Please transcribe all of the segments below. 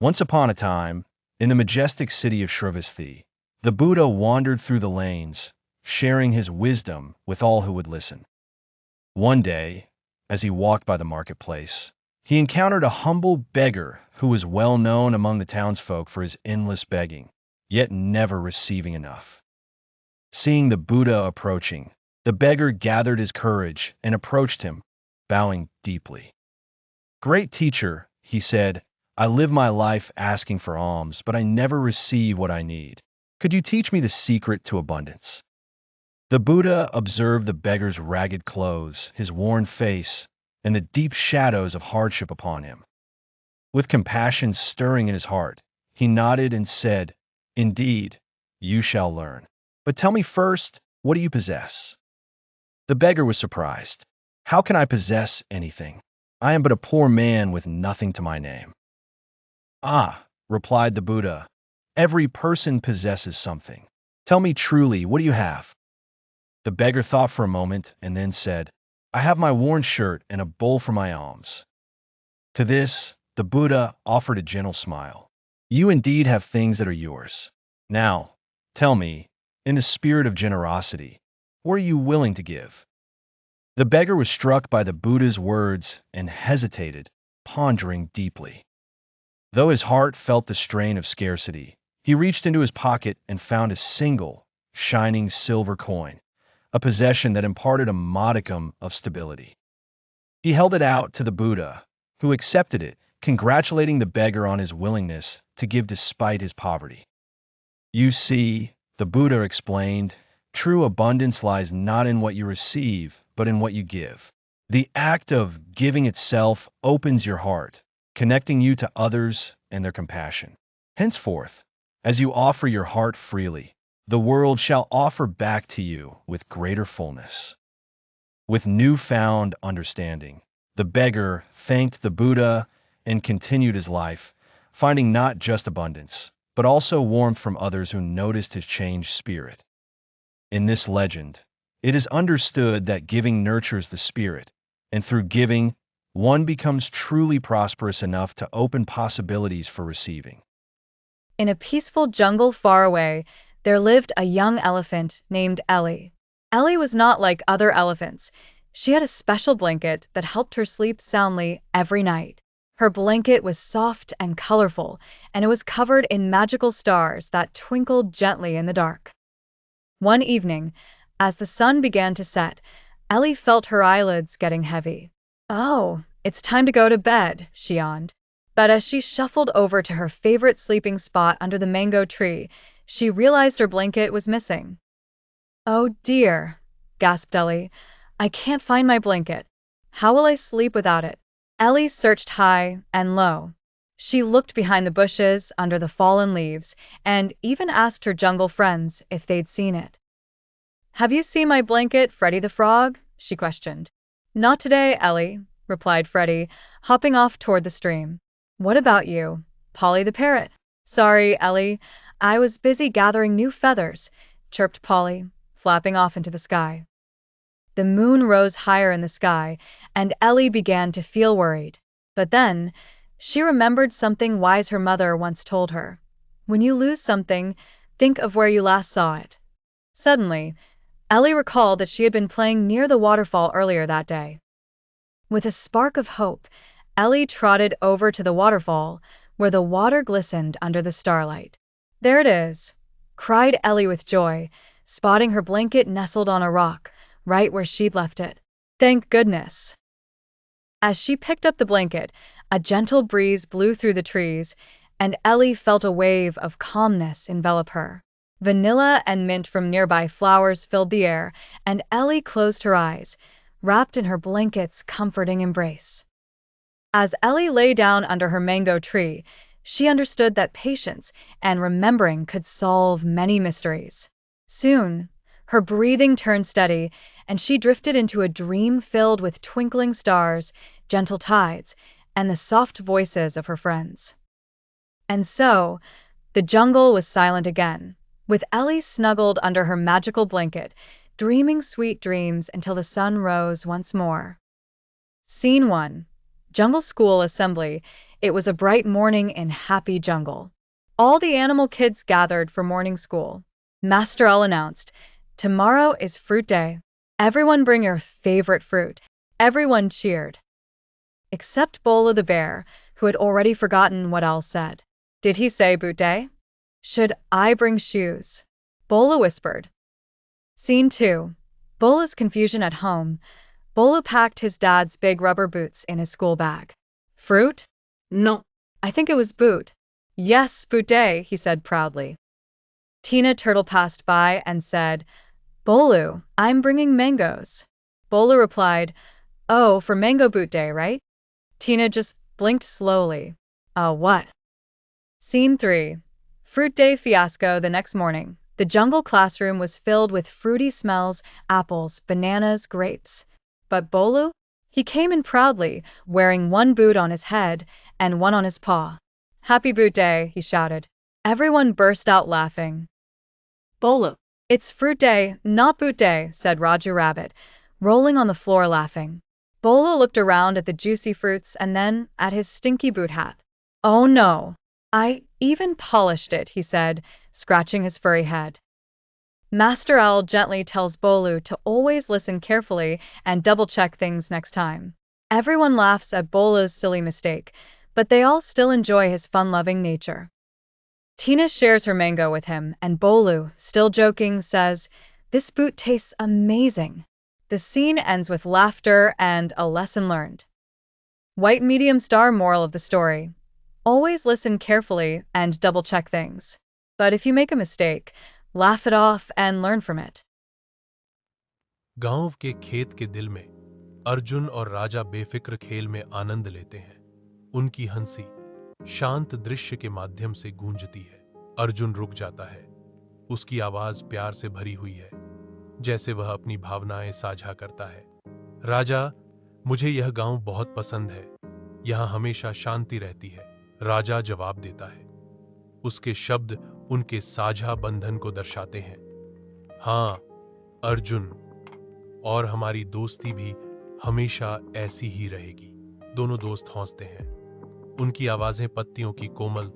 Once upon a time, in the majestic city of Shravasthi, the Buddha wandered through the lanes, sharing his wisdom with all who would listen. One day, as he walked by the marketplace, he encountered a humble beggar who was well known among the townsfolk for his endless begging, yet never receiving enough. Seeing the Buddha approaching, the beggar gathered his courage and approached him, bowing deeply. "Great teacher," he said, "I live my life asking for alms, but I never receive what I need. Could you teach me the secret to abundance?" The Buddha observed the beggar's ragged clothes, his worn face, and the deep shadows of hardship upon him. With compassion stirring in his heart, he nodded and said, "Indeed, you shall learn. But tell me first, what do you possess?" The beggar was surprised. "How can I possess anything? I am but a poor man with nothing to my name." "Ah," replied the Buddha, "every person possesses something. Tell me truly, what do you have?" The beggar thought for a moment and then said, "I have my worn shirt and a bowl for my alms." To this, the Buddha offered a gentle smile. "You indeed have things that are yours. Now, tell me, in the spirit of generosity, what are you willing to give?" The beggar was struck by the Buddha's words and hesitated, pondering deeply. Though his heart felt the strain of scarcity, he reached into his pocket and found a single, shining silver coin, a possession that imparted a modicum of stability. He held it out to the Buddha, who accepted it, congratulating the beggar on his willingness to give despite his poverty. "You see," the Buddha explained, "true abundance lies not in what you receive, but in what you give. The act of giving itself opens your heart, connecting you to others and their compassion. Henceforth, as you offer your heart freely, the world shall offer back to you with greater fullness." With newfound understanding, the beggar thanked the Buddha and continued his life, finding not just abundance, but also warmth from others who noticed his changed spirit. In this legend, it is understood that giving nurtures the spirit, and through giving, one becomes truly prosperous enough to open possibilities for receiving. In a peaceful jungle far away, there lived a young elephant named Ellie. Ellie was not like other elephants. She had a special blanket that helped her sleep soundly every night. Her blanket was soft and colorful, and it was covered in magical stars that twinkled gently in the dark. One evening, as the sun began to set, Ellie felt her eyelids getting heavy. "Oh, it's time to go to bed," she yawned. But as she shuffled over to her favorite sleeping spot under the mango tree, she realized her blanket was missing. "Oh dear," gasped Ellie. "I can't find my blanket. How will I sleep without it?" Ellie searched high and low. She looked behind the bushes, under the fallen leaves, and even asked her jungle friends if they'd seen it. "Have you seen my blanket, Freddie the Frog?" she questioned. "Not today, Ellie," replied Freddie, hopping off toward the stream. "What about you, Polly the Parrot?" "Sorry, Ellie. I was busy gathering new feathers," chirped Polly, flapping off into the sky. The moon rose higher in the sky, and Ellie began to feel worried. But then, she remembered something wise her mother once told her. "When you lose something, think of where you last saw it." Suddenly, Ellie recalled that she had been playing near the waterfall earlier that day. With a spark of hope, Ellie trotted over to the waterfall, where the water glistened under the starlight. "There it is!" cried Ellie with joy, spotting her blanket nestled on a rock, right where she'd left it. "Thank goodness!" As she picked up the blanket, a gentle breeze blew through the trees, and Ellie felt a wave of calmness envelop her. Vanilla and mint from nearby flowers filled the air, and Ellie closed her eyes, wrapped in her blanket's comforting embrace. As Ellie lay down under her mango tree, she understood that patience and remembering could solve many mysteries. Soon, her breathing turned steady, and she drifted into a dream filled with twinkling stars, gentle tides, and the soft voices of her friends. And so, the jungle was silent again, with Ellie snuggled under her magical blanket, dreaming sweet dreams until the sun rose once more. Scene 1. Jungle School Assembly. It was a bright morning in Happy Jungle. All the animal kids gathered for morning school. Master L announced, "Tomorrow is fruit day. Everyone bring your favorite fruit." Everyone cheered. Except Bola the bear, who had already forgotten what Al said. Did he say boot day? Should I bring shoes? Bola whispered. Scene 2. Bola's confusion at home. Bola packed his dad's big rubber boots in his school bag. Fruit? No. I think it was boot. Yes, boot day, he said proudly. Tina Turtle passed by and said, Bolu, I'm bringing mangoes. Bola replied, Oh, for mango boot day, right? Tina just blinked slowly. What? Scene 3. Fruit day fiasco the next morning. The jungle classroom was filled with fruity smells, apples, bananas, grapes. But Bolu? He came in proudly, wearing one boot on his head and one on his paw. Happy boot day, he shouted. Everyone burst out laughing. Bolu. It's fruit day, not boot day, said Roger Rabbit, rolling on the floor laughing. Bolu looked around at the juicy fruits and then at his stinky boot hat. Oh no. I even polished it, he said, scratching his furry head. Master Owl gently tells Bolu to always listen carefully and double-check things next time. Everyone laughs at Bolu's silly mistake, but they all still enjoy his fun-loving nature. Tina shares her mango with him, and Bolu, still joking, says, This boot tastes amazing. The scene ends with laughter and a lesson learned. White medium star moral of the story. Always listen carefully and double-check things. But if you make a mistake, laugh it off and learn from it. गांव के खेत के दिल में अर्जुन और राजा बेफिक्र खेल में आनंद लेते हैं। उनकी हंसी शांत दृश्य के माध्यम से गूंजती है। अर्जुन रुक जाता है। उसकी आवाज प्यार से भरी हुई है, जैसे वह अपनी भावनाएं साझा करता है। राजा, मुझे यह गांव बहुत पसंद है। यहां हमेशा शांति रहती है। राजा जवाब देता है। उसके शब्द उनके साझा बंधन को दर्शाते हैं। हाँ, अर्जुन, और हमारी दोस्ती भी हमेशा ऐसी ही रहेगी। दोनों दोस्त हंसते हैं। उनकी आवाजें पत्तियों की कोमल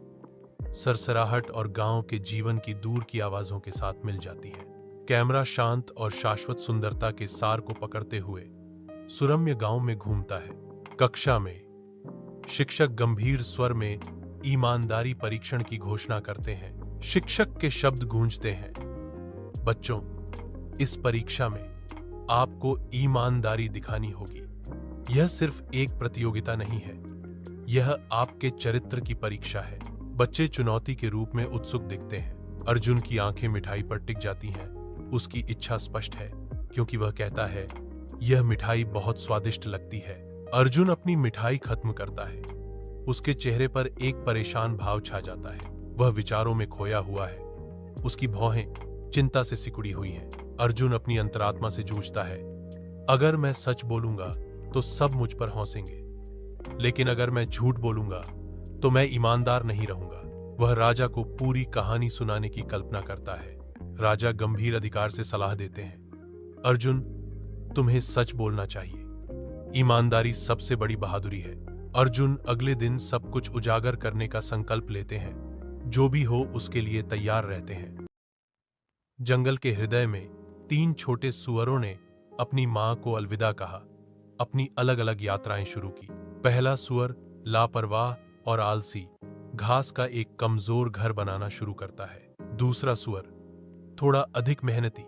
सरसराहट और गांव के जीवन की दूर की आवाजों के साथ मिल जाती है। कैमरा शांत और शाश्वत सुंदरता के सार को पकड़ते हुए सुरम्य गांव में घूमता है। कक्षा में शिक्षक गंभीर स्वर में ईमानदारी परीक्षण की घोषणा करते हैं। शिक्षक के शब्द गूंजते हैं। बच्चों, इस परीक्षा में आपको ईमानदारी दिखानी होगी। यह सिर्फ एक प्रतियोगिता नहीं है, यह आपके चरित्र की परीक्षा है। बच्चे चुनौती के रूप में उत्सुक दिखते हैं। अर्जुन की आंखें मिठाई पर टिक जाती हैं। उसकी इच्छा स्पष्ट है, क्योंकि वह कहता है, यह मिठाई बहुत स्वादिष्ट लगती है। अर्जुन अपनी मिठाई खत्म करता है। उसके चेहरे पर एक परेशान भाव छा जाता है। वह विचारों में खोया हुआ है। उसकी भौहें चिंता से सिकुड़ी हुई हैं। अर्जुन अपनी अंतरात्मा से जूझता है। अगर मैं सच बोलूंगा तो सब मुझ पर हंसेंगे, लेकिन अगर मैं झूठ बोलूंगा तो मैं ईमानदार नहीं रहूंगा। वह राजा को पूरी कहानी सुनाने की कल्पना करता है। राजा गंभीर अधिकार से सलाह देते हैं, अर्जुन, तुम्हें सच बोलना चाहिए। ईमानदारी सबसे बड़ी बहादुरी है। अर्जुन अगले दिन सब कुछ उजागर करने का संकल्प लेते हैं। जो भी हो उसके लिए तैयार रहते हैं। जंगल के हृदय में 3 छोटे सुअरों ने अपनी मां को अलविदा कहा, अपनी अलग अलग यात्राएं शुरू की। पहला सुअर लापरवाह और आलसी घास का एक कमजोर घर बनाना शुरू करता है। दूसरा सुअर थोड़ा अधिक मेहनती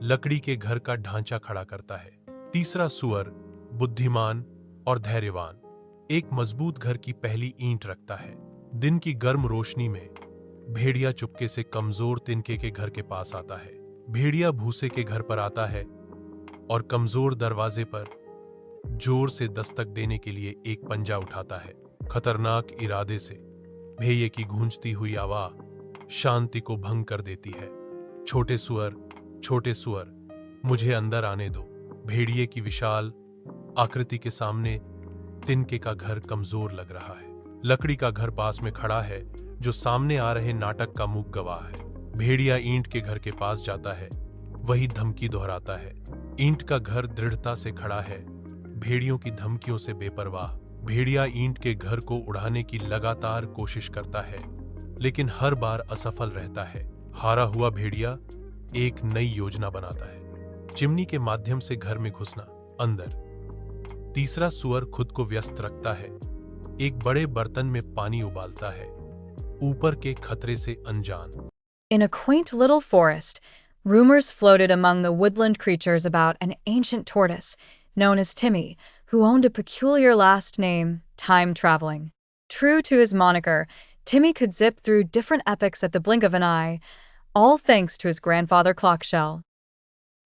लकड़ी के घर का ढांचा खड़ा करता है। तीसरा सुअर बुद्धिमान और धैर्यवान एक मजबूत घर की पहली ईंट रखता है। दिन की गर्म रोशनी में भेड़िया चुपके से कमजोर तिनके के घर के पास आता है। भेड़िया भूसे के घर पर आता है और कमजोर दरवाजे पर जोर से दस्तक देने के लिए एक पंजा उठाता है। खतरनाक इरादे से भेड़िए की गूंजती हुई आवाज शांति को भंग कर देती है। छोटे सुअर, मुझे अंदर आने दो। भेड़िए की विशाल आकृति के सामने तिनके का घर कमजोर लग रहा है। लकड़ी का घर पास में खड़ा है, जो सामने आ रहे नाटक का मूक गवाह है। भेड़िया ईंट के घर के पास जाता है, वही धमकी दोहराता है। ईंट का घर दृढ़ता से खड़ा है, भेड़ियों की धमकियों से बेपरवाह। भेड़िया ईंट के घर को उड़ाने की लगातार कोशिश करता है, लेकिन हर बार असफल रहता है। हारा हुआ भेड़िया एक नई योजना बनाता है, चिमनी के माध्यम से घर में घुसना। अंदर तीसरा सुअर खुद को व्यस्त रखता है, एक बड़े बर्तन में पानी उबालता है, ऊपर के खतरे से अनजान। In a quaint little forest, rumors floated among the woodland creatures about an ancient tortoise known as Timmy, who owned a peculiar last name, Time Traveling. True to his moniker, Timmy could zip through different epochs at the blink of an eye, all thanks to his grandfather Clockshell.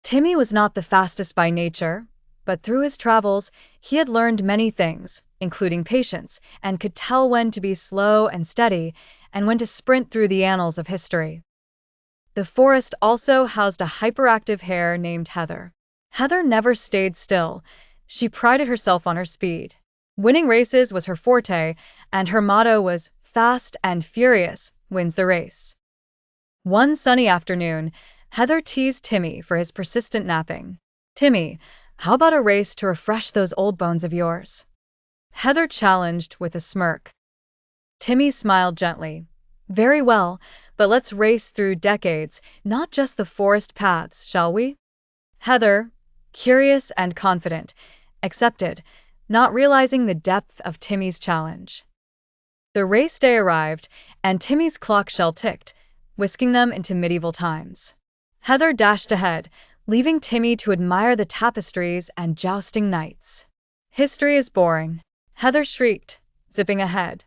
Timmy was not the fastest by nature, but through his travels, he had learned many things, including patience, and could tell when to be slow and steady, and when to sprint through the annals of history. The forest also housed a hyperactive hare named Heather. Heather never stayed still. She prided herself on her speed. Winning races was her forte, and her motto was, "Fast and furious wins the race." One sunny afternoon, Heather teased Timmy for his persistent napping. "Timmy, how about a race to refresh those old bones of yours?" Heather challenged with a smirk. Timmy smiled gently. "Very well, but let's race through decades, not just the forest paths, shall we?" Heather, curious and confident, accepted, not realizing the depth of Timmy's challenge. The race day arrived, and Timmy's clock shell ticked, whisking them into medieval times. Heather dashed ahead, leaving Timmy to admire the tapestries and jousting knights. "History is boring," Heather shrieked, zipping ahead.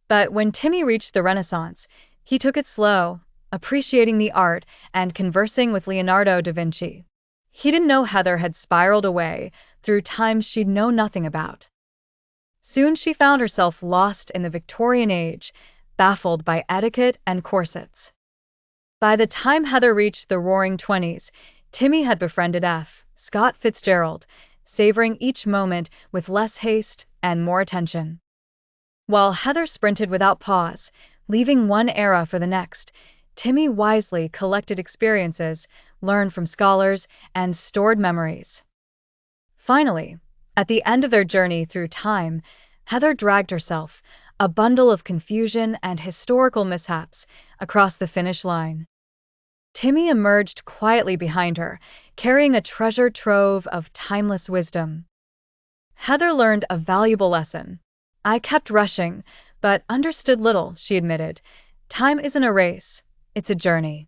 But when Timmy reached the Renaissance, he took it slow, appreciating the art and conversing with Leonardo da Vinci. He didn't know Heather had spiraled away through times she'd known nothing about. Soon she found herself lost in the Victorian age, baffled by etiquette and corsets. By the time Heather reached the Roaring Twenties, Timmy had befriended F. Scott Fitzgerald, savoring each moment with less haste and more attention. While Heather sprinted without pause, leaving one era for the next, Timmy wisely collected experiences, learned from scholars, and stored memories. Finally, at the end of their journey through time, Heather dragged herself, a bundle of confusion and historical mishaps, across the finish line. Timmy emerged quietly behind her, carrying a treasure trove of timeless wisdom. Heather learned a valuable lesson. "I kept rushing, but understood little," she admitted. "Time isn't a race, it's a journey."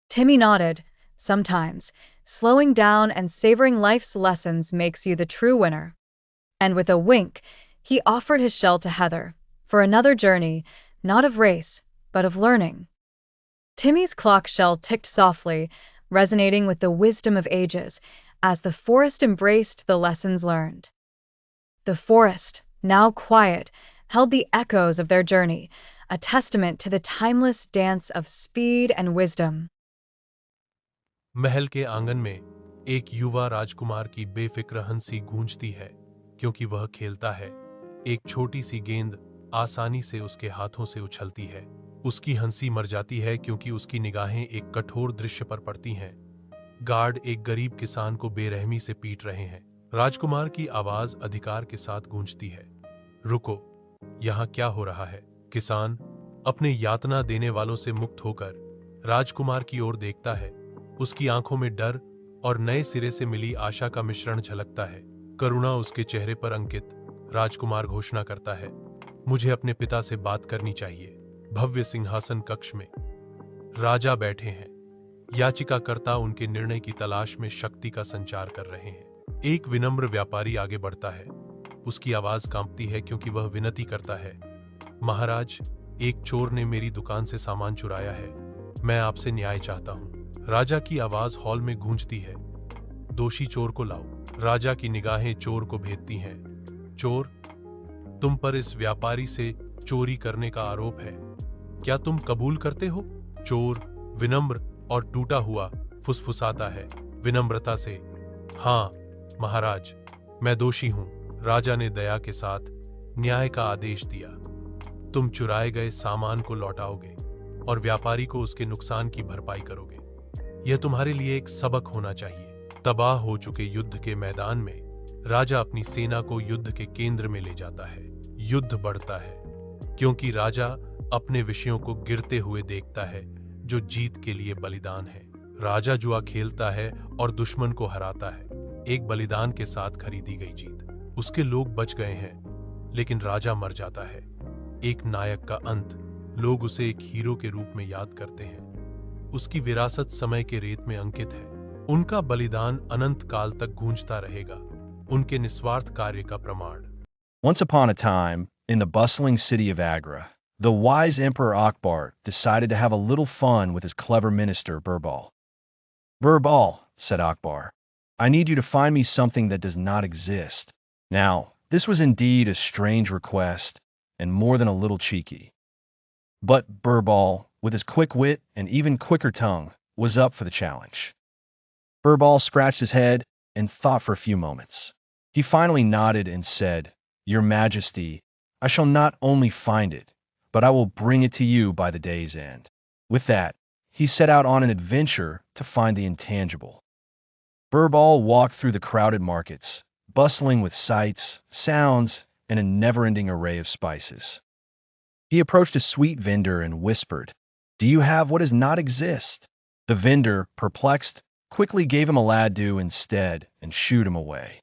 Timmy nodded. "Sometimes, slowing down and savoring life's lessons makes you the true winner." And with a wink, he offered his shell to Heather, for another journey, not of race, but of learning. Timmy's clock shell ticked softly, resonating with the wisdom of ages, as the forest embraced the lessons learned. The forest, now quiet, held the echoes of their journey, a testament to the timeless dance of speed and wisdom. महल के आंगन में एक युवा राजकुमार की बेफिक्र हंसी गूंजती है, क्योंकि वह खेलता है। एक छोटी सी गेंद आसानी से उसके हाथों से उछलती है। उसकी हंसी मर जाती है क्योंकि उसकी निगाहें एक कठोर दृश्य पर पड़ती हैं। गार्ड एक गरीब किसान को बेरहमी से पीट रहे हैं। राजकुमार की आवाज अधिकार के साथ गूंजती है, "रुको, यहाँ क्या हो रहा है?" किसान, अपने यातना देने वालों से मुक्त होकर, राजकुमार की ओर देखता है। उसकी आंखों में डर और नए सिरे से मिली आशा का मिश्रण झलकता है। करुणा उसके चेहरे पर अंकित, राजकुमार घोषणा करता है, "मुझे अपने पिता से बात करनी चाहिए।" भव्य सिंहासन कक्ष में राजा बैठे हैं। याचिकाकर्ता उनके निर्णय की तलाश में शक्ति का संचार कर रहे हैं। एक विनम्र व्यापारी आगे बढ़ता है। उसकी आवाज कांपती है क्योंकि वह विनती करता है, "महाराज, एक चोर ने मेरी दुकान से सामान चुराया है। मैं आपसे न्याय चाहता हूं।" राजा की आवाज हॉल में गूंजती है, "दोषी चोर को लाओ।" राजा की निगाहें चोर को भेदती हैं। "चोर, तुम पर इस व्यापारी से चोरी करने का आरोप है। क्या तुम कबूल करते हो?" चोर, विनम्र और टूटा हुआ, फुसफुसाता है विनम्रता से, "हाँ, महाराज, मैं दोषी हूं।" राजा ने दया के साथ न्याय का आदेश दिया, "तुम चुराए गए सामान को लौटाओगे और व्यापारी को उसके नुकसान की भरपाई करोगे। यह तुम्हारे लिए एक सबक होना चाहिए।" तबाह हो चुके युद्ध के मैदान में राजा अपनी सेना को युद्ध के केंद्र में ले जाता है। युद्ध बढ़ता है क्योंकि राजा अपने विषयों को गिरते हुए देखता है जो जीत के लिए बलिदान है। राजा जुआ खेलता है और दुश्मन को हराता है, एक बलिदान के साथ खरीदी गई जीत। उसके लोग बच गए हैं लेकिन राजा मर जाता है। एक नायक का अंत। लोग उसे एक हीरो के रूप में याद करते हैं। उसकी विरासत समय के रेत में अंकित है। उनका बलिदान अनंत काल तक गूंजता रहेगा, उनके निस्वार्थ कार्य का प्रमाण। Once upon a time, in the bustling city of Agra, the wise Emperor Akbar decided to have a little fun with his clever minister Birbal. Birbal, said Akbar, I need you to find me something that does not exist. Now, this was indeed a strange request, and more than a little cheeky. But Birbal, with his quick wit and even quicker tongue, was up for the challenge. Birbal scratched his head and thought for a few moments. He finally nodded and said, Your Majesty, I shall not only find it, but I will bring it to you by the day's end. With that, he set out on an adventure to find the intangible. Birbal walked through the crowded markets, bustling with sights, sounds, and a never-ending array of spices. He approached a sweet vendor and whispered, Do you have what does not exist? The vendor, perplexed, quickly gave him a laddu instead and shooed him away.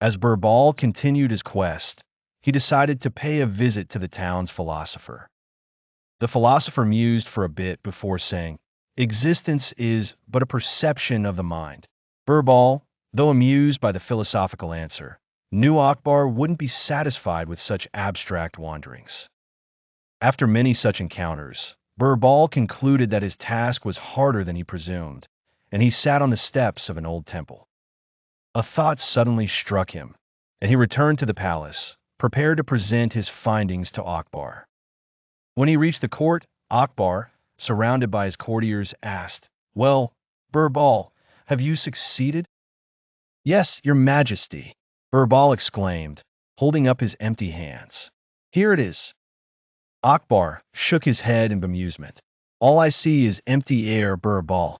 As Birbal continued his quest, he decided to pay a visit to the town's philosopher. The philosopher mused for a bit before saying, Existence is but a perception of the mind. Birbal, though amused by the philosophical answer, knew Akbar wouldn't be satisfied with such abstract wanderings. After many such encounters, Birbal concluded that his task was harder than he presumed, and he sat on the steps of an old temple. A thought suddenly struck him, and he returned to the palace, prepared to present his findings to Akbar. When he reached the court, Akbar, surrounded by his courtiers, asked, Well, Birbal, have you succeeded? Yes, your majesty, Birbal exclaimed, holding up his empty hands. Here it is. Akbar shook his head in bemusement. All I see is empty air, Birbal.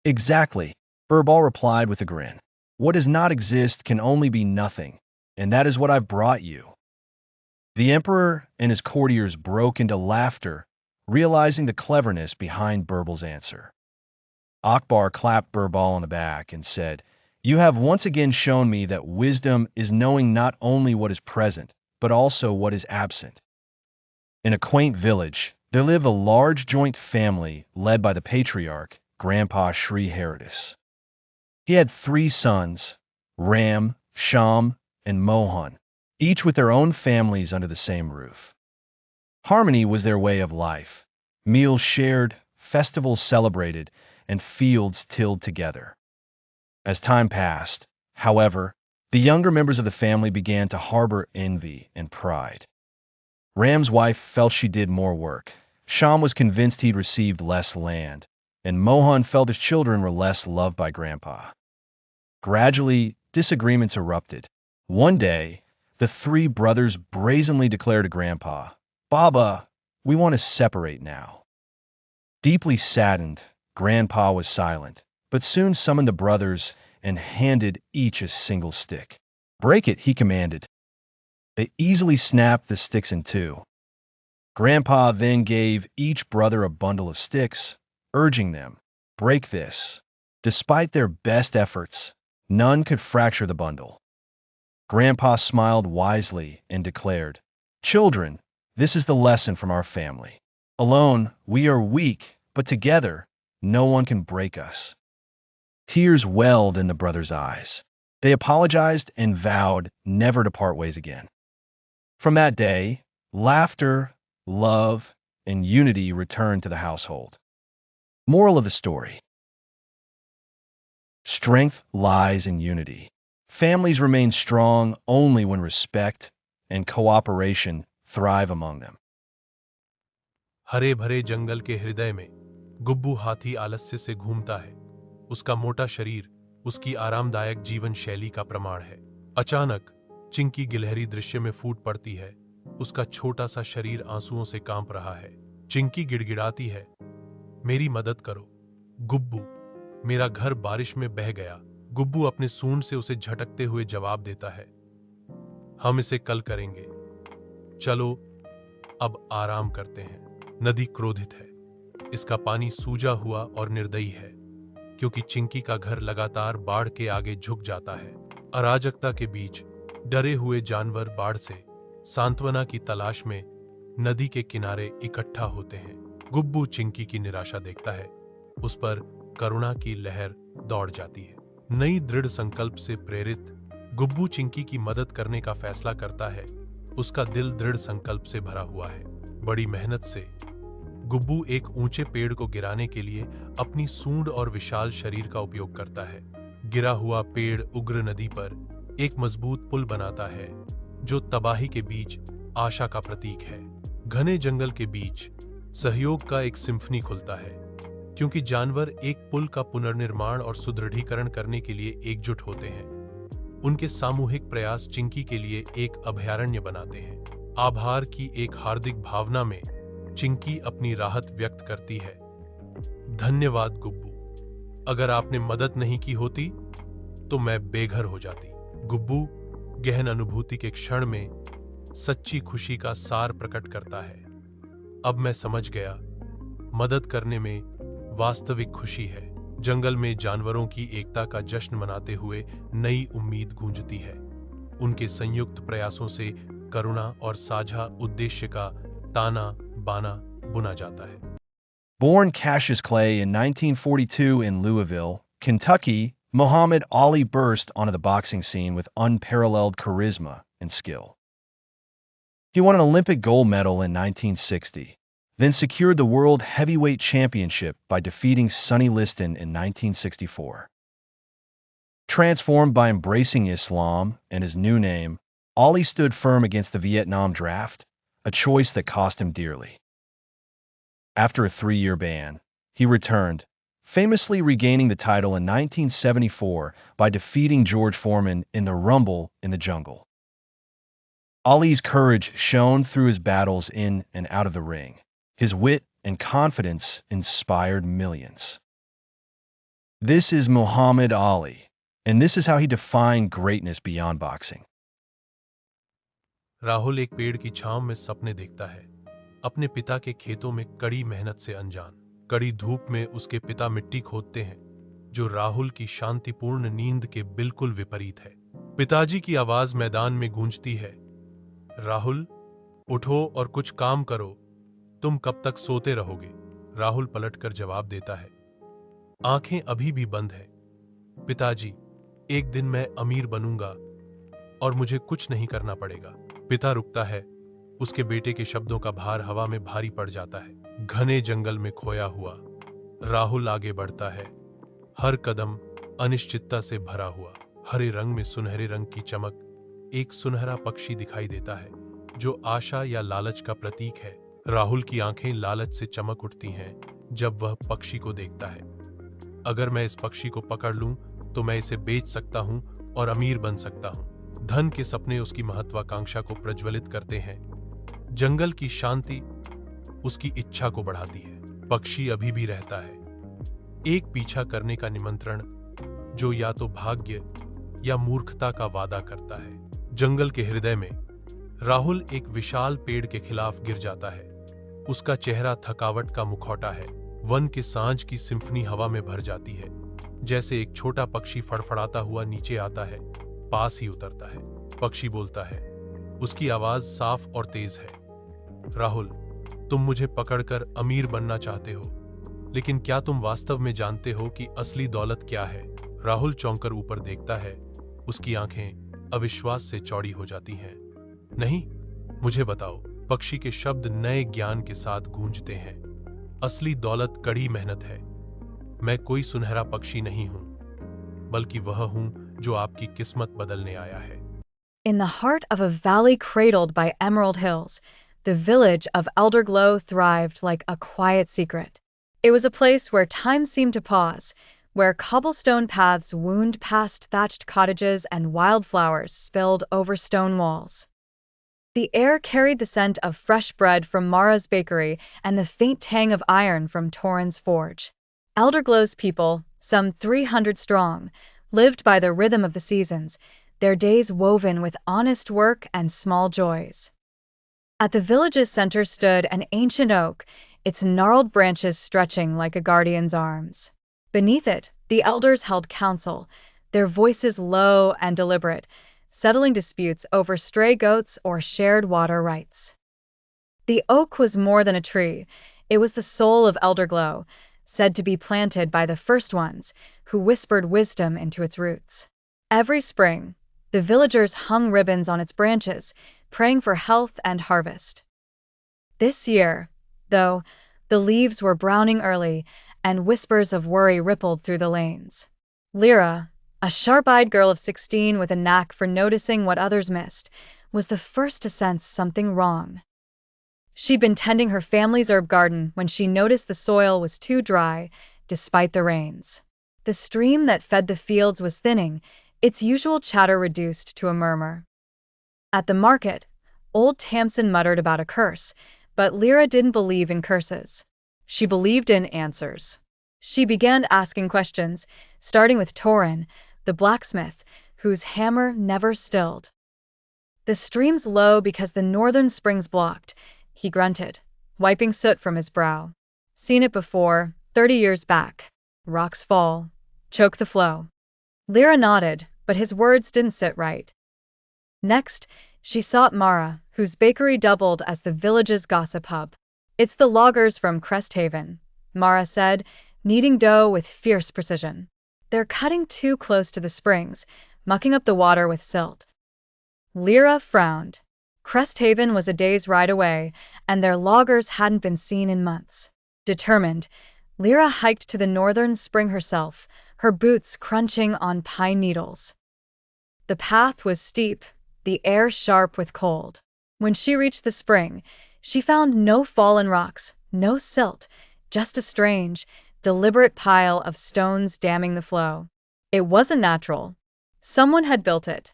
Exactly, Birbal replied with a grin. What does not exist can only be nothing, and that is what I've brought you. The emperor and his courtiers broke into laughter, realizing the cleverness behind Birbal's answer. Akbar clapped Birbal on the back and said, You have once again shown me that wisdom is knowing not only what is present, but also what is absent. In a quaint village, there lived a large joint family led by the patriarch, Grandpa Sri Haridis. He had 3 sons, Ram, Sham, and Mohan, each with their own families under the same roof. Harmony was their way of life, meals shared, festivals celebrated, and fields tilled together. As time passed, however, the younger members of the family began to harbor envy and pride. Ram's wife felt she did more work, Sham was convinced he'd received less land, and Mohan felt his children were less loved by Grandpa. Gradually, disagreements erupted. One day, the 3 brothers brazenly declared to Grandpa, Baba, we want to separate now. Deeply saddened, Grandpa was silent, but soon summoned the brothers and handed each a single stick. Break it, he commanded. They easily snapped the sticks in 2. Grandpa then gave each brother a bundle of sticks, urging them, Break this. Despite their best efforts, none could fracture the bundle. Grandpa smiled wisely and declared, Children, this is the lesson from our family. Alone, we are weak, but together, no one can break us. Tears welled in the brothers' eyes. They apologized and vowed never to part ways again. From that day, laughter, love, and unity returned to the household. Moral of the story. Strength lies in unity. Families remain strong only when respect and cooperation thrive among them. हरे भरे जंगल के हृदय में गुब्बू हाथी आलस्य से घूमता है। उसका मोटा शरीर उसकी आरामदायक जीवन शैली का प्रमाण है। अचानक चिंकी गिलहरी दृश्य में फूट पड़ती है। उसका छोटा सा शरीर आंसुओं से कांप रहा है। चिंकी गिड़गिड़ाती है, मेरी मदद करो। गुब्बू, मेरा घर बारिश में बह गया। गुब्बू अपने सूंड से उसे झटकते हुए जवाब देता है, हम इसे कल करेंगे, चलो अब आराम करते हैं। नदी क्रोधित है, इसका पानी सूजा हुआ और निर्दयी है, क्योंकि चिंकी का घर लगातार बाढ़ के आगे झुक जाता है। अराजकता के बीच डरे हुए जानवर बाढ़ से सांत्वना की तलाश में नदी के किनारे इकट्ठा होते हैं। गुब्बू चिंकी की निराशा देखता है, उस पर करुणा की लहर दौड़ जाती है। नई दृढ़ संकल्प से प्रेरित गुब्बू चिंकी की मदद करने का फैसला करता है। उसका दिल दृढ़ संकल्प से भरा हुआ है। बड़ी मेहनत से गुब्बू एक ऊंचे पेड़ को गिराने के लिए अपनी सूंड और विशाल शरीर का उपयोग करता है। गिरा हुआ पेड़ उग्र नदी पर एक मजबूत पुल बनाता है, जो तबाही के बीच आशा का प्रतीक है। घने जंगल के बीच सहयोग का एक सिम्फनी खुलता है, क्योंकि जानवर एक पुल का पुनर्निर्माण और सुदृढ़ीकरण करने के लिए एकजुट होते हैं। उनके सामूहिक प्रयास चिंकी के लिए एक अभयारण्य बनाते हैं। आभार की एक हार्दिक भावना में चिंकी अपनी राहत व्यक्त करती है। धन्यवाद गुब्बू, अगर आपने मदद नहीं की होती तो मैं बेघर हो जाती। गुब्बू गहन अनुभूति के क्षण में सच्ची खुशी का सार प्रकट करता है। अब मैं समझ गया, मदद करने में वास्तविक खुशी है। जंगल में जानवरों की एकता का जश्न मनाते हुए नई उम्मीद गूंजती है। उनके संयुक्त प्रयासों से करुणा और साझा उद्देश्य का ताना बाना बुना जाता है। Born Cassius Clay in 1942 in Louisville, Kentucky, Muhammad Ali burst onto the boxing scene with unparalleled charisma and skill. He won an Olympic gold medal in 1960, then secured the World Heavyweight Championship by defeating Sonny Liston in 1964. Transformed by embracing Islam and his new name, Ali stood firm against the Vietnam draft, a choice that cost him dearly. After a 3-year ban, he returned, famously regaining the title in 1974 by defeating George Foreman in the Rumble in the Jungle. Ali's courage shone through his battles in and out of the ring. His wit and confidence inspired millions. This is Muhammad Ali, and this is how he defined greatness beyond boxing. Rahul एक पेड़ की छांव में सपने देखता है, अपने पिता के खेतों में कड़ी मेहनत से अनजान। कड़ी धूप में उसके पिता मिट्टी खोदते हैं, जो राहुल की शांतिपूर्ण नींद के बिल्कुल विपरीत है। पिताजी की आवाज मैदान में गूंजती है, राहुल उठो और कुछ काम करो, तुम कब तक सोते रहोगे? राहुल पलटकर जवाब देता है, आंखें अभी भी बंद है। पिताजी, एक दिन मैं अमीर बनूंगा और मुझे कुछ नहीं करना पड़ेगा। पिता रुकता है, उसके बेटे के शब्दों का भार हवा में भारी पड़ जाता है। घने जंगल में खोया हुआ राहुल आगे बढ़ता है, हर कदम अनिश्चितता से भरा हुआ। हरे रंग में सुनहरे रंग की चमक, एक सुनहरा पक्षी दिखाई देता है, जो आशा या लालच का प्रतीक है। राहुल की आंखें लालच से चमक उठती हैं जब वह पक्षी को देखता है। अगर मैं इस पक्षी को पकड़ लूं तो मैं इसे बेच सकता हूं और अमीर बन सकता हूं। धन के सपने उसकी महत्वाकांक्षा को प्रज्वलित करते हैं। जंगल की शांति उसकी इच्छा को बढ़ाती है। पक्षी अभी भी रहता है, एक पीछा करने का निमंत्रण जो या तो भाग्य या मूर्खता का वादा करता है। जंगल के हृदय में राहुल एक विशाल पेड़ के खिलाफ गिर जाता है। उसका चेहरा थकावट का मुखौटा है। वन के सांझ की सिम्फनी हवा में भर जाती है, जैसे एक छोटा पक्षी फड़फड़ाता हुआ नीचे आता है, पास ही उतरता है। पक्षी बोलता है, उसकी आवाज साफ और तेज है, राहुल, तुम मुझे पकड़कर अमीर बनना चाहते हो, लेकिन क्या तुम वास्तव में जानते हो कि असली दौलत क्या है? राहुल चौंकर ऊपर देखता है, उसकी आंखें अविश्वास से चौड़ी हो जाती हैं। नहीं, मुझे बताओ। पक्षी के शब्द नए ज्ञान के साथ गूंजते हैं। असली दौलत कड़ी मेहनत है। मैं कोई सुनहरा पक्षी नहीं हूं, बल्कि वह हूं जो आपकी किस्मत बदलने आया है। In the heart of a valley cradled by emerald hills, the village of Elderglow thrived like a quiet secret. It was a place where time seemed to pause, where cobblestone paths wound past thatched cottages and wildflowers spilled over stone walls. The air carried the scent of fresh bread from Mara's bakery and the faint tang of iron from Torrens forge. Elderglow's people, some 300 strong, lived by the rhythm of the seasons, their days woven with honest work and small joys. At the village's center stood an ancient oak, its gnarled branches stretching like a guardian's arms. Beneath it, the elders held council, their voices low and deliberate, settling disputes over stray goats or shared water rights. The oak was more than a tree, it was the soul of Elderglow, said to be planted by the first ones, who whispered wisdom into its roots. Every spring, the villagers hung ribbons on its branches, praying for health and harvest. This year, though, the leaves were browning early, and whispers of worry rippled through the lanes. Lyra, a sharp-eyed girl of 16 with a knack for noticing what others missed, was the first to sense something wrong. She'd been tending her family's herb garden when she noticed the soil was too dry, despite the rains. The stream that fed the fields was thinning, its usual chatter reduced to a murmur. At the market, old Tamsin muttered about a curse, but Lyra didn't believe in curses. She believed in answers. She began asking questions, starting with Torin, the blacksmith, whose hammer never stilled. "The stream's low because the northern spring's blocked," he grunted, wiping soot from his brow. "Seen it before, 30 years back. Rocks fall, choke the flow." Lyra nodded, but his words didn't sit right. Next, she sought Mara, whose bakery doubled as the village's gossip hub. "It's the loggers from Cresthaven," Mara said, kneading dough with fierce precision. "They're cutting too close to the springs, mucking up the water with silt." Lyra frowned. Cresthaven was a day's ride away, and their loggers hadn't been seen in months. Determined, Lyra hiked to the northern spring herself, her boots crunching on pine needles. The path was steep, the air sharp with cold. When she reached the spring, she found no fallen rocks, no silt, just a strange, deliberate pile of stones damming the flow. It wasn't natural. Someone had built it.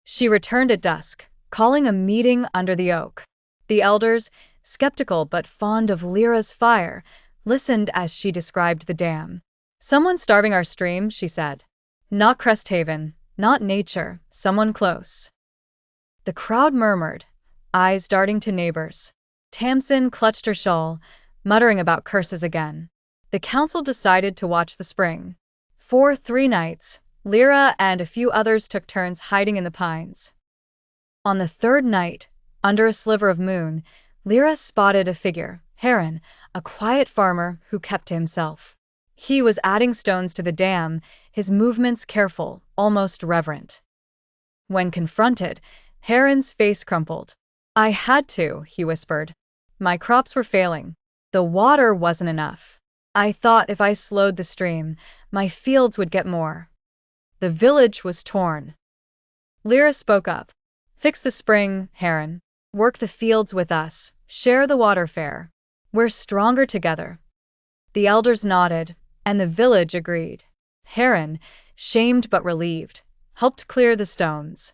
She returned at dusk, calling a meeting under the oak. The elders, skeptical but fond of Lyra's fire, listened as she described the dam. "Someone starving our stream," she said. "Not Cresthaven, not nature, someone close." The crowd murmured, eyes darting to neighbors. Tamsin clutched her shawl, muttering about curses again. The council decided to watch the spring. For 3 nights, Lyra and a few others took turns hiding in the pines. On the 3rd night, under a sliver of moon, Lyra spotted a figure, Heron, a quiet farmer who kept to himself. He was adding stones to the dam, his movements careful, almost reverent. When confronted, Heron's face crumpled. "I had to," he whispered. "My crops were failing. The water wasn't enough. I thought if I slowed the stream, my fields would get more." The village was torn. Lyra spoke up. "Fix the spring, Heron. Work the fields with us. Share the water fair. We're stronger together." The elders nodded, and the village agreed. Heron, shamed but relieved, helped clear the stones.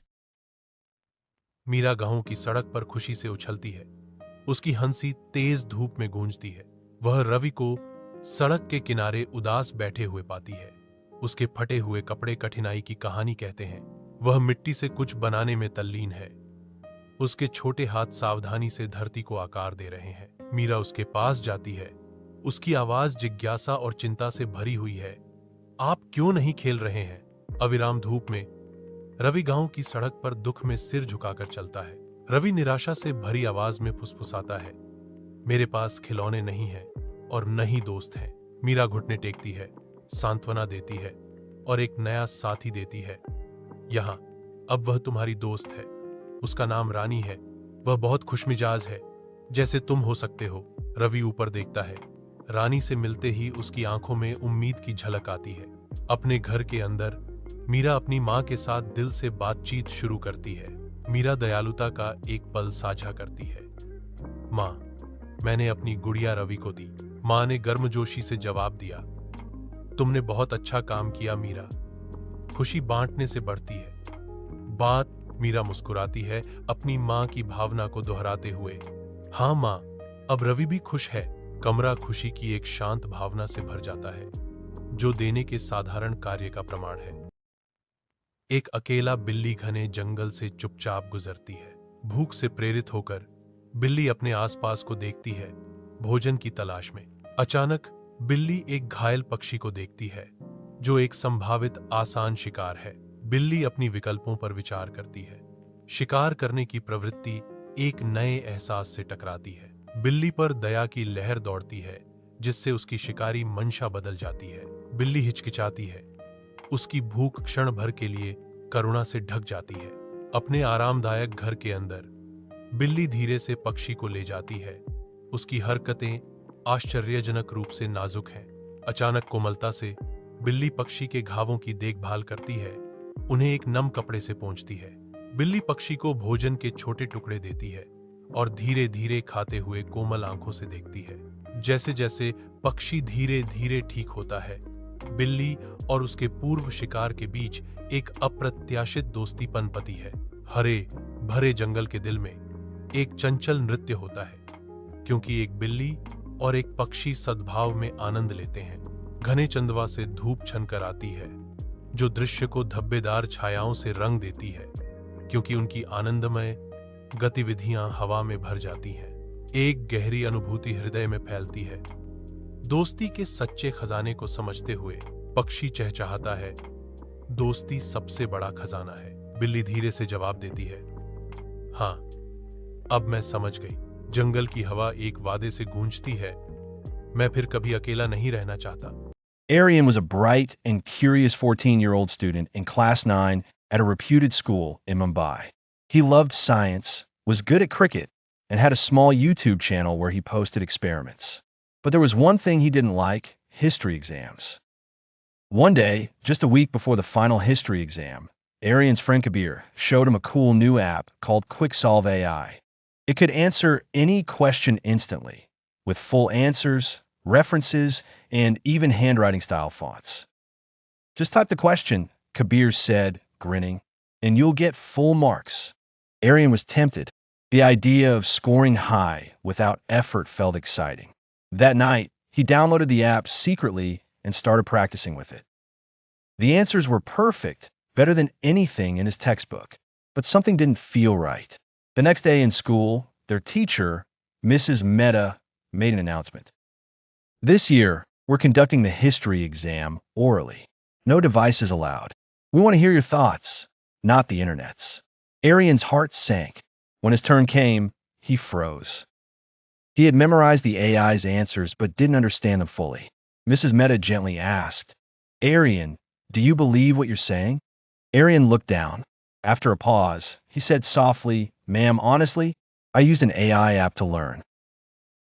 Meera गांव की सड़क पर खुशी से उछलती है। उसकी हंसी तेज धूप में गूंजती है। वह रवि को सड़क के किनारे उदास बैठे हुए पाती है। उसके फटे हुए कपड़े कठिनाई की कहानी कहते हैं। वह मिट्टी से कुछ बनाने में तल्लीन है। उसके छोटे हाथ सावधानी से धरती को आकार दे रहे हैं। मीरा उसके पास जाती है। उसकी आवाज जिज्ञासा और चिंता से भरी हुई है। "आप क्यों नहीं खेल रहे हैं?" अविराम धूप में रवि गांव की सड़क पर दुख में सिर झुकाकर चलता है। रवि निराशा से भरी आवाज में फुसफुसाता है, "मेरे पास खिलौने नहीं हैं और न ही दोस्त हैं।" मीरा घुटने टेकती है, सांत्वना देती है और एक नया साथी देती है। "यहाँ, अब वह तुम्हारी दोस्त है। उसका नाम रानी है। वह बहुत खुशमिजाज है, जैसे तुम हो सकते हो।" रवि ऊपर देखता है। रानी से मिलते ही उसकी आंखों में उम्मीद की झलक आती है। अपने घर के अंदर मीरा अपनी माँ के साथ दिल से बातचीत शुरू करती है। मीरा दयालुता का एक पल साझा करती है। "माँ, मैंने अपनी गुड़िया रवि को दी।" माँ ने गर्मजोशी से जवाब दिया, "तुमने बहुत अच्छा काम किया मीरा।" खुशी बांटने से बढ़ती है। बात मीरा मुस्कुराती है, अपनी माँ की भावना को दोहराते हुए। "हाँ माँ, अब रवि भी खुश है।" कमरा खुशी की एक शांत भावना से भर जाता है, जो देने के साधारण कार्य का प्रमाण है। एक अकेला बिल्ली घने जंगल से चुपचाप गुजरती है। भूख से प्रेरित होकर बिल्ली अपने आसपास को देखती है, भोजन की तलाश में। अचानक बिल्ली एक घायल पक्षी को देखती है, जो एक संभावित आसान शिकार है। बिल्ली अपनी विकल्पों पर विचार करती है। शिकार करने की प्रवृत्ति एक नए एहसास से टकराती है। बिल्ली पर दया की लहर दौड़ती है, जिससे उसकी शिकारी मंशा बदल जाती है। बिल्ली हिचकिचाती है, उसकी भूख क्षण भर के लिए करुणा से ढक जाती है। अपने आरामदायक घर के अंदर बिल्ली धीरे से पक्षी को ले जाती है। उसकी हरकतें आश्चर्यजनक रूप से नाजुक हैं। अचानक कोमलता से बिल्ली पक्षी के घावों की देखभाल करती है, उन्हें एक नम कपड़े से पोंछती है। बिल्ली पक्षी को भोजन के छोटे टुकड़े देती है और धीरे धीरे खाते हुए कोमल आंखों से देखती है। जैसे जैसे पक्षी धीरे धीरे ठीक होता है, बिल्ली और उसके पूर्व शिकार के बीच एक अप्रत्याशित दोस्ती पनपती है। हरे भरे जंगल के दिल में एक चंचल नृत्य होता है, क्योंकि एक बिल्ली और एक पक्षी सद्भाव में आनंद लेते हैं। घने चंदवा से धूप छनकर आती है, जो दृश्य को धब्बेदार छायाओं से रंग देती है, क्योंकि उनकी आनंदमय गतिविधियां हवा में भर जाती हैं। एक गहरी अनुभूति हृदय में फैलती है। दोस्ती के सच्चे खजाने को समझते हुए पक्षी चहचहाता है, दोस्ती सबसे बड़ा खजाना है। बिल्ली धीरे से जवाब देती है, हाँ, अब मैं समझ गई। जंगल की हवा एक वादे से गूंजती है, मैं फिर कभी अकेला नहीं रहना चाहता। Arian was a bright and curious 14-year-old student in Class 9 at a reputed school in Mumbai. He loved science, was good at cricket, and had a small YouTube channel where he posted experiments. But there was one thing he didn't like: history exams. One day, just a week before the final history exam, Arian's friend Kabir showed him a cool new app called QuickSolve AI. It could answer any question instantly, with full answers, references, and even handwriting-style fonts. Just type the question, Kabir said, grinning, and you'll get full marks. Arian was tempted. The idea of scoring high without effort felt exciting. That night, he downloaded the app secretly and started practicing with it. The answers were perfect, better than anything in his textbook, but something didn't feel right. The next day in school, their teacher, Mrs. Mehta, made an announcement. This year, we're conducting the history exam orally. No devices allowed. We want to hear your thoughts, not the internet's. Arian's heart sank. When his turn came, he froze. He had memorized the AI's answers but didn't understand them fully. Mrs. Mehta gently asked, Arian, do you believe what you're saying? Arian looked down. After a pause, he said softly, Ma'am, honestly, I used an AI app to learn,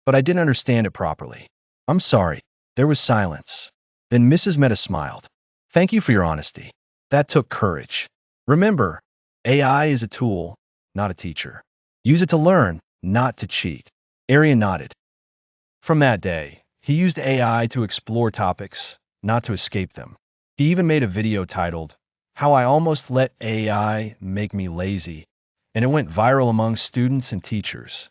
but I didn't understand it properly. I'm sorry. There was silence. Then Mrs. Mehta smiled. Thank you for your honesty. That took courage. Remember, AI is a tool, not a teacher. Use it to learn, not to cheat. Arian nodded. From that day, he used AI to explore topics, not to escape them. He even made a video titled, How I Almost Let AI Make Me Lazy, and it went viral among students and teachers.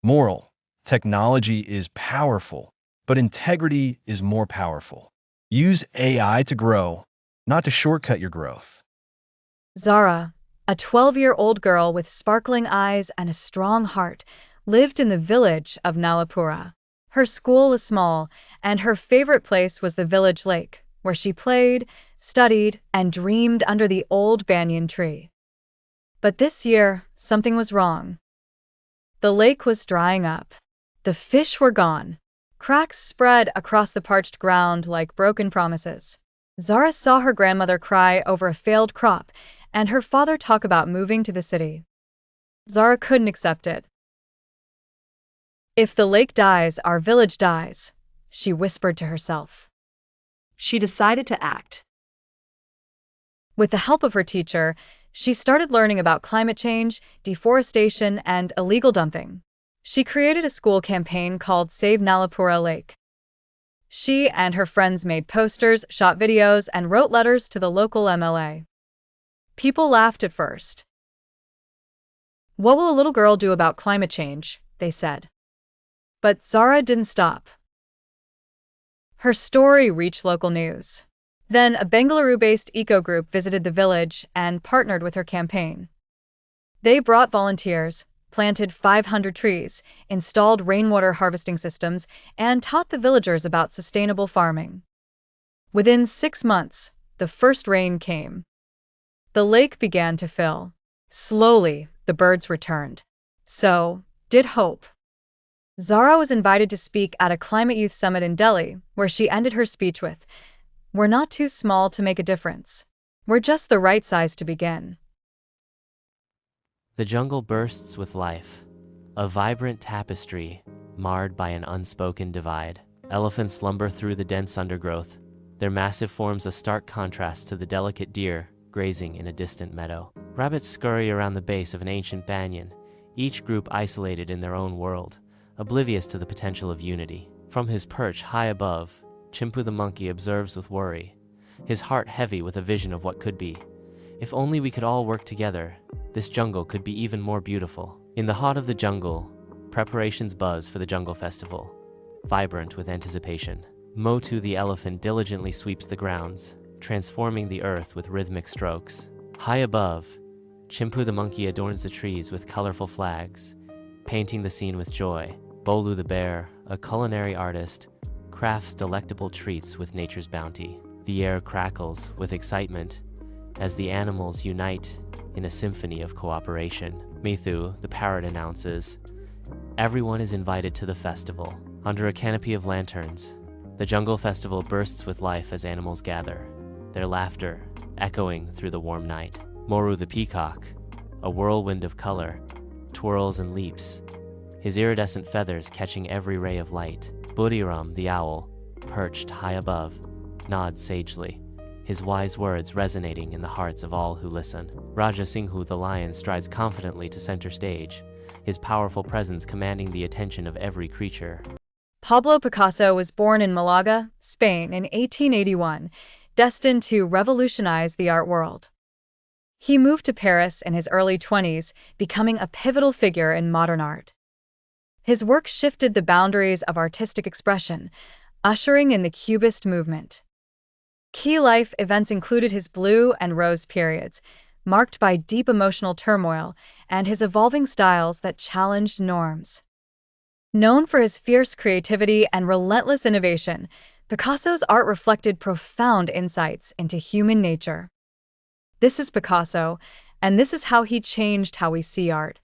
Moral: technology is powerful, but integrity is more powerful. Use AI to grow, not to shortcut your growth. Zara, a 12-year-old girl with sparkling eyes and a strong heart, lived in the village of Nalapura. Her school was small, and her favorite place was the village lake, where she played, studied, and dreamed under the old banyan tree. But this year, something was wrong. The lake was drying up. The fish were gone. Cracks spread across the parched ground like broken promises. Zara saw her grandmother cry over a failed crop and her father talk about moving to the city. Zara couldn't accept it. If the lake dies, our village dies, she whispered to herself. She decided to act. With the help of her teacher, she started learning about climate change, deforestation, and illegal dumping. She created a school campaign called Save Nalapura Lake. She and her friends made posters, shot videos, and wrote letters to the local MLA. People laughed at first. What will a little girl do about climate change? They said. But Zara didn't stop. Her story reached local news. Then a Bengaluru-based eco-group visited the village and partnered with her campaign. They brought volunteers, planted 500 trees, installed rainwater harvesting systems, and taught the villagers about sustainable farming. Within 6 months, the first rain came. The lake began to fill. Slowly, the birds returned. So did hope. Zara was invited to speak at a Climate Youth Summit in Delhi, where she ended her speech with, "We're not too small to make a difference. We're just the right size to begin." The jungle bursts with life, a vibrant tapestry marred by an unspoken divide. Elephants lumber through the dense undergrowth, their massive forms a stark contrast to the delicate deer grazing in a distant meadow. Rabbits scurry around the base of an ancient banyan, each group isolated in their own world, oblivious to the potential of unity. From his perch high above, Chimpu the monkey observes with worry, his heart heavy with a vision of what could be. If only we could all work together, this jungle could be even more beautiful. In the heart of the jungle, preparations buzz for the Jungle Festival, vibrant with anticipation. Motu the elephant diligently sweeps the grounds, transforming the earth with rhythmic strokes. High above, Chimpu the monkey adorns the trees with colorful flags, painting the scene with joy. Bolu the bear, a culinary artist, crafts delectable treats with nature's bounty. The air crackles with excitement as the animals unite in a symphony of cooperation. Mithu, the parrot, announces, "Everyone is invited to the festival." Under a canopy of lanterns, the Jungle Festival bursts with life as animals gather, their laughter echoing through the warm night. Moru the peacock, a whirlwind of color, twirls and leaps, his iridescent feathers catching every ray of light. Buriram the owl, perched high above, nods sagely, his wise words resonating in the hearts of all who listen. Raja Singhu the lion strides confidently to center stage, his powerful presence commanding the attention of every creature. Pablo Picasso was born in Malaga, Spain in 1881, destined to revolutionize the art world. He moved to Paris in his early 20s, becoming a pivotal figure in modern art. His work shifted the boundaries of artistic expression, ushering in the Cubist movement. Key life events included his blue and rose periods, marked by deep emotional turmoil, and his evolving styles that challenged norms. Known for his fierce creativity and relentless innovation, Picasso's art reflected profound insights into human nature. This is Picasso, and this is how he changed how we see art.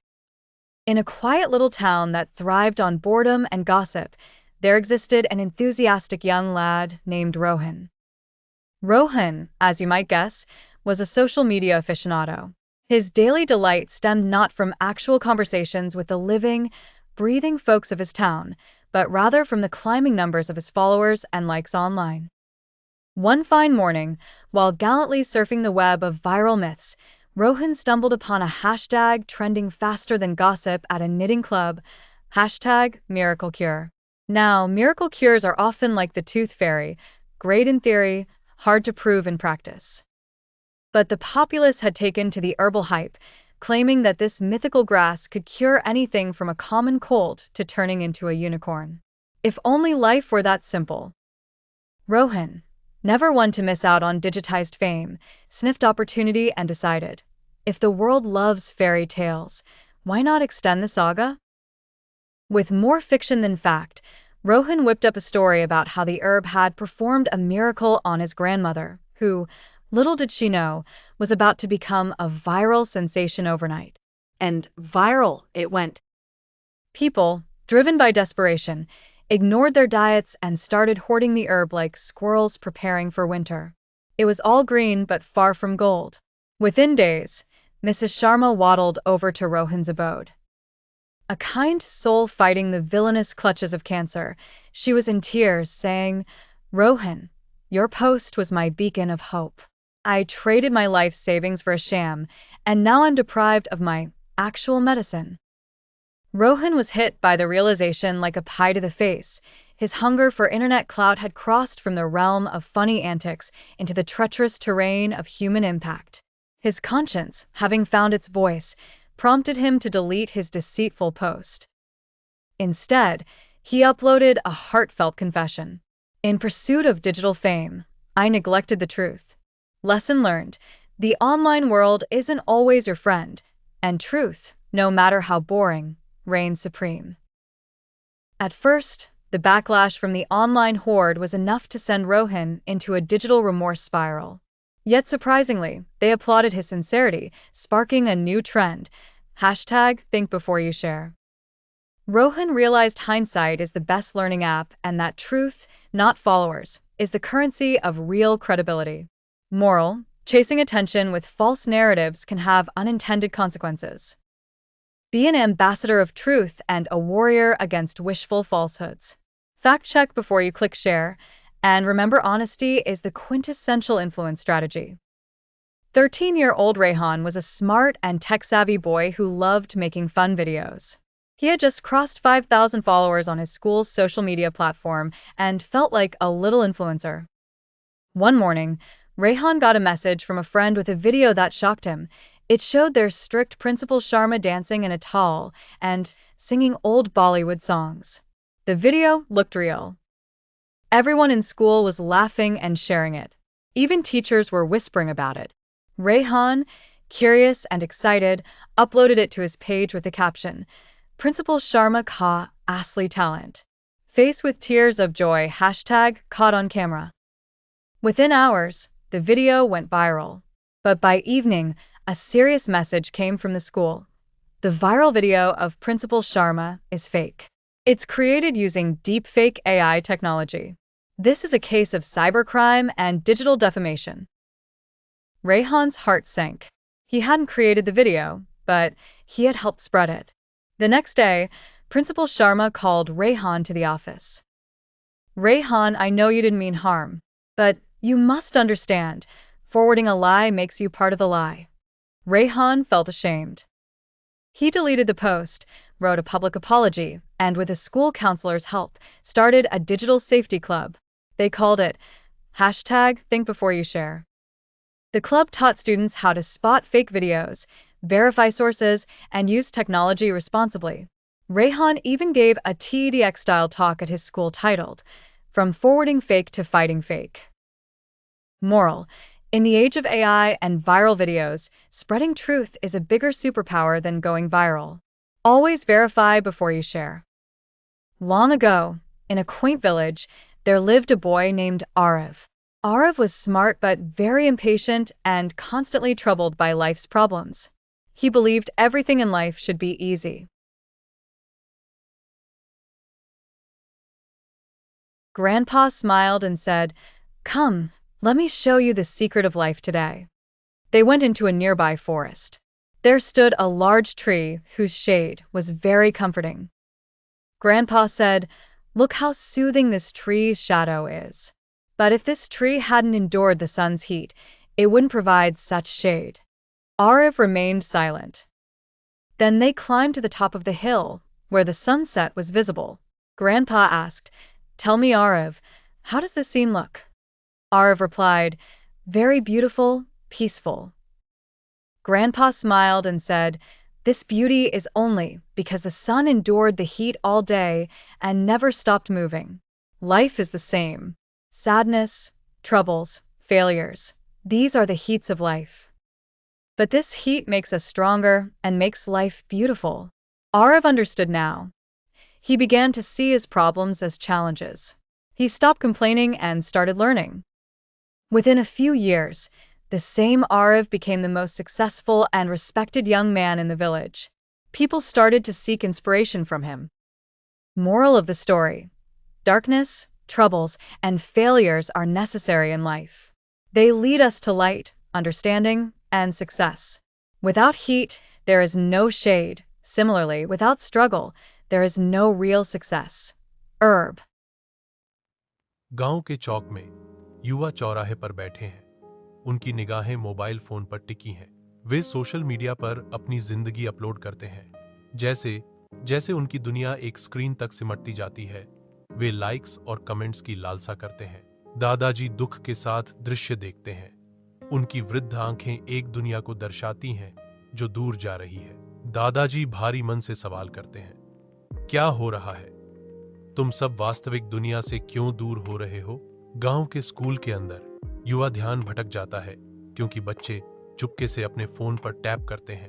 In a quiet little town that thrived on boredom and gossip, there existed an enthusiastic young lad named Rohan. Rohan, as you might guess, was a social media aficionado. His daily delight stemmed not from actual conversations with the living, breathing folks of his town, but rather from the climbing numbers of his followers and likes online. One fine morning, while gallantly surfing the web of viral myths, Rohan stumbled upon a hashtag trending faster than gossip at a knitting club, #MiracleCure. Now, miracle cures are often like the tooth fairy, great in theory, hard to prove in practice. But the populace had taken to the herbal hype, claiming that this mythical grass could cure anything from a common cold to turning into a unicorn. If only life were that simple. Rohan, never one to miss out on digitized fame, sniffed opportunity and decided, if the world loves fairy tales, why not extend the saga? With more fiction than fact, Rohan whipped up a story about how the herb had performed a miracle on his grandmother, who, little did she know, was about to become a viral sensation overnight. And viral it went. People, driven by desperation, ignored their diets and started hoarding the herb like squirrels preparing for winter. It was all green but far from gold. Within days, Mrs. Sharma waddled over to Rohan's abode. A kind soul fighting the villainous clutches of cancer, she was in tears, saying, "Rohan, your post was my beacon of hope. I traded my life savings for a sham, and now I'm deprived of my actual medicine." Rohan was hit by the realization like a pie to the face. His hunger for internet clout had crossed from the realm of funny antics into the treacherous terrain of human impact. His conscience, having found its voice, prompted him to delete his deceitful post. Instead, he uploaded a heartfelt confession. In pursuit of digital fame, I neglected the truth. Lesson learned. The online world isn't always your friend, and truth, no matter how boring, reigns supreme. At first, the backlash from the online horde was enough to send Rohan into a digital remorse spiral. Yet surprisingly, they applauded his sincerity, sparking a new trend. Hashtag think before you share. Rohan realized hindsight is the best learning app and that truth, not followers, is the currency of real credibility. Moral: chasing attention with false narratives can have unintended consequences. Be an ambassador of truth and a warrior against wishful falsehoods. Fact check before you click share, and remember honesty is the quintessential influence strategy. 13-year-old Rehan was a smart and tech-savvy boy who loved making fun videos. He had just crossed 5,000 followers on his school's social media platform and felt like a little influencer. One morning, Rehan got a message from a friend with a video that shocked him. It showed their strict Principal Sharma dancing in a towel and singing old Bollywood songs. The video looked real. Everyone in school was laughing and sharing it. Even teachers were whispering about it. Rehan, curious and excited, uploaded it to his page with the caption, "Principal Sharma ka asli talent." Face with tears of joy, hashtag caught on camera. Within hours, the video went viral. But by evening, a serious message came from the school. The viral video of Principal Sharma is fake. It's created using deepfake AI technology. This is a case of cybercrime and digital defamation. Rehan's heart sank. He hadn't created the video, but he had helped spread it. The next day, Principal Sharma called Rehan to the office. "Rehan, I know you didn't mean harm, but you must understand, forwarding a lie makes you part of the lie." Rehan felt ashamed. He deleted the post, wrote a public apology, and with a school counselor's help, started a digital safety club. They called it hashtag think before you share. The club taught students how to spot fake videos, verify sources, and use technology responsibly. Rehan even gave a TEDx-style talk at his school titled, "From Forwarding Fake to Fighting Fake." Moral: in the age of AI and viral videos, spreading truth is a bigger superpower than going viral. Always verify before you share. Long ago, in a quaint village, there lived a boy named Arav. Arav was smart but very impatient and constantly troubled by life's problems. He believed everything in life should be easy. Grandpa smiled and said, "Come, let me show you the secret of life today." They went into a nearby forest. There stood a large tree whose shade was very comforting. Grandpa said, "Look how soothing this tree's shadow is. But if this tree hadn't endured the sun's heat, it wouldn't provide such shade." Arav remained silent. Then they climbed to the top of the hill, where the sunset was visible. Grandpa asked, "Tell me, Arav, how does this scene look?" Arav replied, "Very beautiful, peaceful." Grandpa smiled and said, "This beauty is only because the sun endured the heat all day and never stopped moving. Life is the same. Sadness, troubles, failures, these are the heats of life. But this heat makes us stronger and makes life beautiful." Arav understood now. He began to see his problems as challenges. He stopped complaining and started learning. Within a few years, the same Arav became the most successful and respected young man in the village. People started to seek inspiration from him. Moral of the story: darkness, troubles, and failures are necessary in life. They lead us to light, understanding, and success. Without heat, there is no shade. Similarly, without struggle, there is no real success. Herb. गांव के चौक में युवा चौराहे पर बैठे हैं। उनकी निगाहें मोबाइल फोन पर टिकी हैं। वे सोशल मीडिया पर अपनी जिंदगी अपलोड करते हैं। जैसे जैसे उनकी दुनिया एक स्क्रीन तक सिमटती जाती है, वे लाइक्स और कमेंट्स की लालसा करते हैं। दादाजी दुख के साथ दृश्य देखते हैं। उनकी वृद्ध आंखें एक दुनिया को दर्शाती हैं जो दूर जा रही है। दादाजी भारी मन से सवाल करते हैं, क्या हो रहा है? तुम सब वास्तविक दुनिया से क्यों दूर हो रहे हो? गांव के स्कूल के अंदर युवा ध्यान भटक जाता है क्योंकि बच्चे चुपके से अपने फोन पर टैप करते हैं,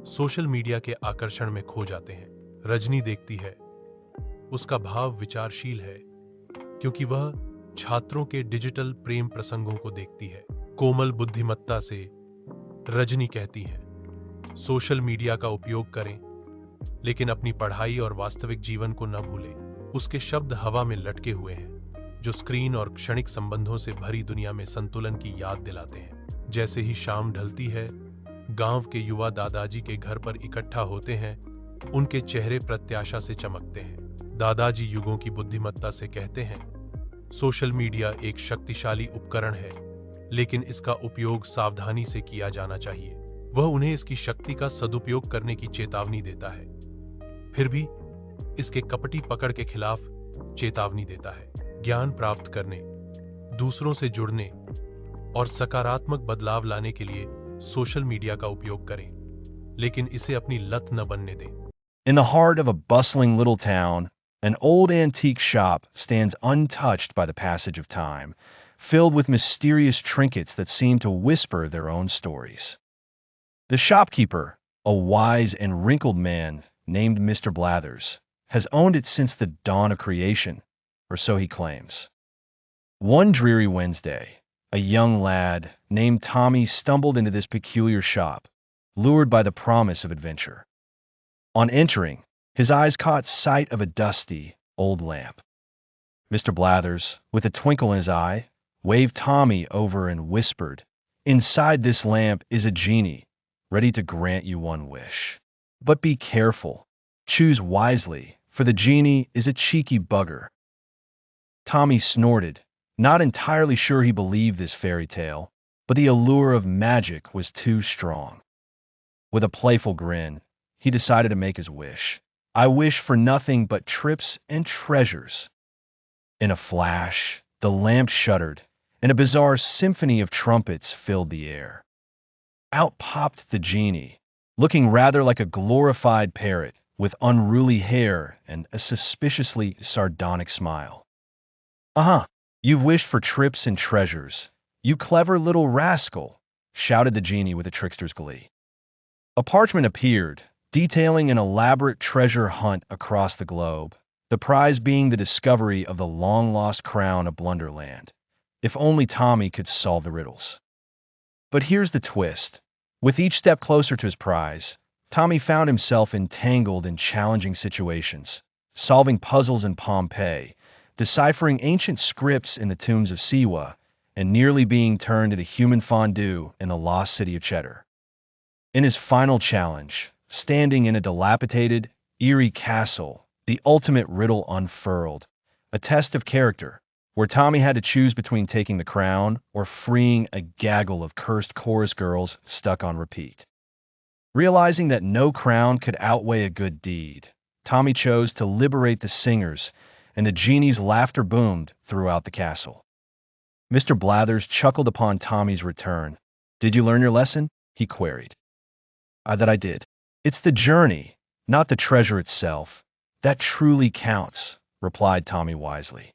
सोशल मीडिया के आकर्षण में खो जाते हैं। रजनी देखती है, उसका भाव विचारशील है क्योंकि वह छात्रों के डिजिटल प्रेम प्रसंगों को देखती है। कोमल बुद्धिमत्ता से रजनी कहती है, सोशल मीडिया का उपयोग करें, लेकिन अपनी पढ़ाई और वास्तविक जीवन को न भूलें। उसके शब्द हवा में लटके हुए हैं, जो स्क्रीन और क्षणिक संबंधों से भरी दुनिया में संतुलन की याद दिलाते हैं। जैसे ही शाम ढलती है, गांव के युवा दादाजी के घर पर इकट्ठा होते हैं। उनके चेहरे प्रत्याशा से चमकते हैं। दादाजी युगों की बुद्धिमत्ता से कहते हैं, सोशल मीडिया एक शक्तिशाली उपकरण है, लेकिन इसका उपयोग सावधानी से किया जाना चाहिए। वह उन्हें इसकी शक्ति का सदुपयोग करने की चेतावनी देता है, फिर भी इसके कपटी पकड़ के खिलाफ चेतावनी देता है। ज्ञान प्राप्त करने, दूसरों से जुड़ने और सकारात्मक बदलाव लाने के लिए सोशल मीडिया का उपयोग करें, लेकिन इसे अपनी लत न बनने दें। In the heart of a bustling little town, an old antique shop stands untouched by the passage of time, filled with mysterious trinkets that seem to whisper their own stories. The shopkeeper, a wise and wrinkled man named Mr. Blathers, has owned it since the dawn of creation, or so he claims. One dreary Wednesday, a young lad named Tommy stumbled into this peculiar shop, lured by the promise of adventure. On entering, his eyes caught sight of a dusty, old lamp. Mr. Blathers, with a twinkle in his eye, waved Tommy over and whispered, "Inside this lamp is a genie, ready to grant you one wish. But be careful. Choose wisely, for the genie is a cheeky bugger." Tommy snorted, not entirely sure he believed this fairy tale, but the allure of magic was too strong. With a playful grin, he decided to make his wish. "I wish for nothing but trips and treasures." In a flash, the lamp shuddered, and a bizarre symphony of trumpets filled the air. Out popped the genie, looking rather like a glorified parrot, with unruly hair and a suspiciously sardonic smile. "Uh-huh, you've wished for trips and treasures, you clever little rascal," shouted the genie with a trickster's glee. A parchment appeared, detailing an elaborate treasure hunt across the globe, the prize being the discovery of the long-lost crown of Blunderland. If only Tommy could solve the riddles. But here's the twist. With each step closer to his prize, Tommy found himself entangled in challenging situations, solving puzzles in Pompeii, deciphering ancient scripts in the tombs of Siwa, and nearly being turned into human fondue in the lost city of Cheddar. In his final challenge, standing in a dilapidated, eerie castle, the ultimate riddle unfurled, a test of character, where Tommy had to choose between taking the crown or freeing a gaggle of cursed chorus girls stuck on repeat. Realizing that no crown could outweigh a good deed, Tommy chose to liberate the singers, and the genie's laughter boomed throughout the castle. Mr. Blathers chuckled upon Tommy's return. "Did you learn your lesson?" he queried. "That I did. It's the journey, not the treasure itself, that truly counts," replied Tommy wisely.